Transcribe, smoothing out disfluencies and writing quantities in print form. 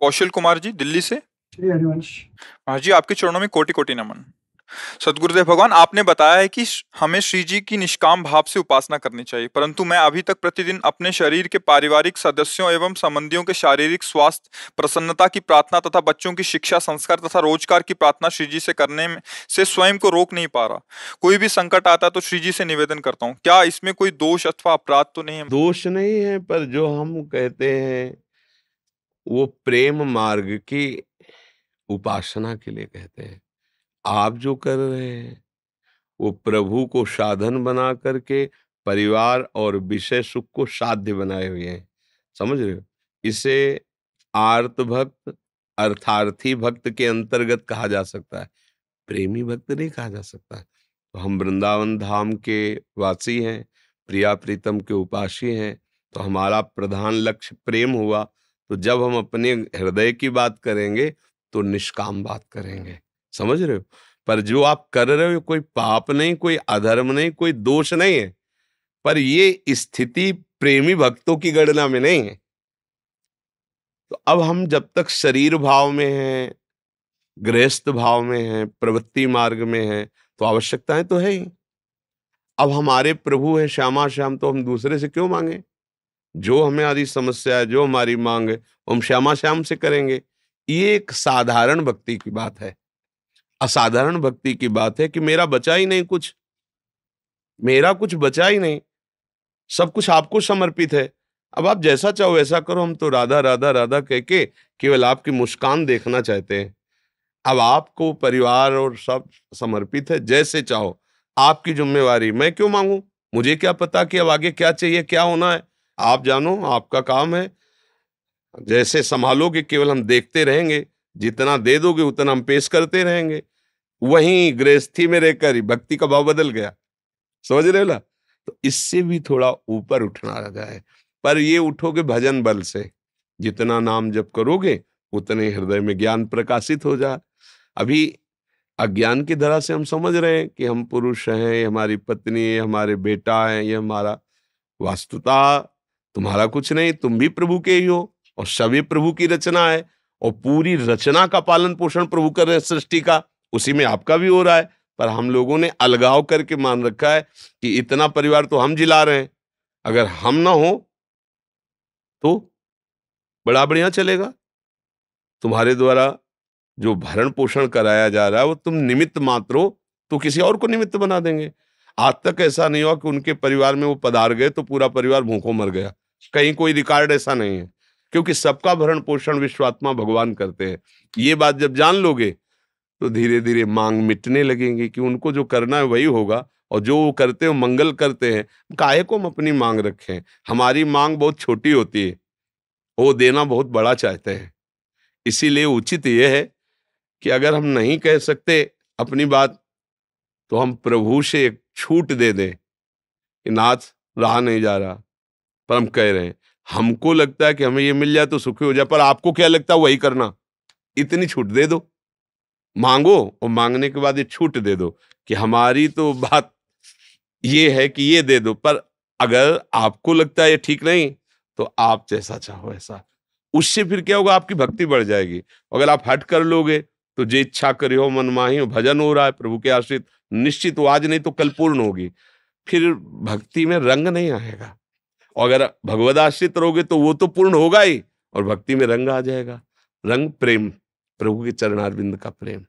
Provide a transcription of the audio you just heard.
कौशल कुमार जी, दिल्ली से। श्री हरिवंश। हाँ जी, आपके चरणों में कोटि कोटि नमन। सदगुरुदेव भगवान, आपने बताया है कि हमें श्री जी की निष्काम भाव से उपासना करनी चाहिए, परंतु मैं अभी तक प्रतिदिन अपने शरीर के पारिवारिक सदस्यों एवं संबंधियों के शारीरिक स्वास्थ्य, प्रसन्नता की प्रार्थना तथा बच्चों की शिक्षा, संस्कार तथा रोजगार की प्रार्थना श्री जी से करने से स्वयं को रोक नहीं पा रहा। कोई भी संकट आता है तो श्री जी से निवेदन करता हूँ। क्या इसमें कोई दोष अथवा अपराध तो नहीं है? दोष नहीं है, पर जो हम कहते हैं वो प्रेम मार्ग की उपासना के लिए कहते हैं। आप जो कर रहे हैं वो प्रभु को साधन बना करके परिवार और विषय सुख को साध्य बनाए हुए हैं। समझ रहे हो? इसे आर्त भक्त, अर्थार्थी भक्त के अंतर्गत कहा जा सकता है, प्रेमी भक्त नहीं कहा जा सकता। तो हम वृंदावन धाम के वासी हैं, प्रिया प्रीतम के उपासी हैं, तो हमारा प्रधान लक्ष्य प्रेम हुआ। तो जब हम अपने हृदय की बात करेंगे तो निष्काम बात करेंगे। समझ रहे हो? पर जो आप कर रहे हो कोई पाप नहीं, कोई अधर्म नहीं, कोई दोष नहीं है, पर ये स्थिति प्रेमी भक्तों की गणना में नहीं है। तो अब हम जब तक शरीर भाव में हैं, गृहस्थ भाव में हैं, प्रवृत्ति मार्ग में हैं, तो आवश्यकताएं तो है ही। अब हमारे प्रभु हैं श्यामा श्याम, तो हम दूसरे से क्यों मांगे? जो हमारी समस्या है, जो हमारी मांग है, हम श्यामा श्याम से करेंगे। ये एक साधारण भक्ति की बात है। असाधारण भक्ति की बात है कि मेरा बचा ही नहीं कुछ, मेरा कुछ बचा ही नहीं, सब कुछ आपको समर्पित है। अब आप जैसा चाहो वैसा करो, हम तो राधा राधा राधा कह के केवल आपकी मुस्कान देखना चाहते हैं। अब आपको परिवार और सब समर्पित है, जैसे चाहो, आपकी जिम्मेवारी। मैं क्यों मांगू? मुझे क्या पता कि अब आगे क्या चाहिए, क्या होना है? आप जानो, आपका काम है। जैसे संभालोगे केवल हम देखते रहेंगे, जितना दे दोगे उतना हम पेश करते रहेंगे। वहीं गृहस्थी में रहकर ही भक्ति का भाव बदल गया। समझ रहे हो ना? तो इससे भी थोड़ा ऊपर उठना लगा है। पर ये उठोगे भजन बल से, जितना नाम जप करोगे उतने हृदय में ज्ञान प्रकाशित हो जा। अभी अज्ञान की धरा से हम समझ रहे हैं कि हम पुरुष हैं, ये हमारी पत्नी है, हमारे बेटा है, ये हमारा। वास्तुता तुम्हारा कुछ नहीं, तुम भी प्रभु के ही हो और सभी प्रभु की रचना है, और पूरी रचना का पालन पोषण प्रभु कर रहे हैं, सृष्टि का, उसी में आपका भी हो रहा है। पर हम लोगों ने अलगाव करके मान रखा है कि इतना परिवार तो हम जिला रहे हैं, अगर हम ना हो तो बड़ा बढ़िया चलेगा। तुम्हारे द्वारा जो भरण पोषण कराया जा रहा है वो तुम निमित्त मात्र हो, तो किसी और को निमित्त बना देंगे। आज तक ऐसा नहीं हुआ कि उनके परिवार में वो पधार गए तो पूरा परिवार भूखों मर गया। कहीं कोई रिकॉर्ड ऐसा नहीं है, क्योंकि सबका भरण पोषण विश्वात्मा भगवान करते हैं। ये बात जब जान लोगे तो धीरे धीरे मांग मिटने लगेंगी कि उनको जो करना है वही होगा, और जो वो करते हो मंगल करते हैं। काहे को हम अपनी मांग रखें? हमारी मांग बहुत छोटी होती है, वो देना बहुत बड़ा चाहते हैं। इसीलिए उचित यह है कि अगर हम नहीं कह सकते अपनी बात, तो हम प्रभु से एक छूट दे दें कि नाथ रहा नहीं जा रहा, पर हम कह रहे हैं। हमको लगता है कि हमें ये मिल जाए तो सुखी हो जाए, पर आपको क्या लगता है वही करना। इतनी छूट दे दो, मांगो और मांगने के बाद ये छूट दे दो कि हमारी तो बात ये है कि ये दे दो, पर अगर आपको लगता है ये ठीक नहीं तो आप जैसा चाहो ऐसा। उससे फिर क्या होगा? आपकी भक्ति बढ़ जाएगी। अगर आप हट कर लोगे तो जे इच्छा करे हो मन माही हो, भजन हो रहा है प्रभु के आश्रित, निश्चित वो आज नहीं तो कल पूर्ण होगी। फिर भक्ति में रंग नहीं आएगा, और अगर भगवद आश्रित रहोगे तो वो तो पूर्ण होगा ही, और भक्ति में रंग आ जाएगा। रंग प्रेम, प्रभु के चरणारविंद का प्रेम।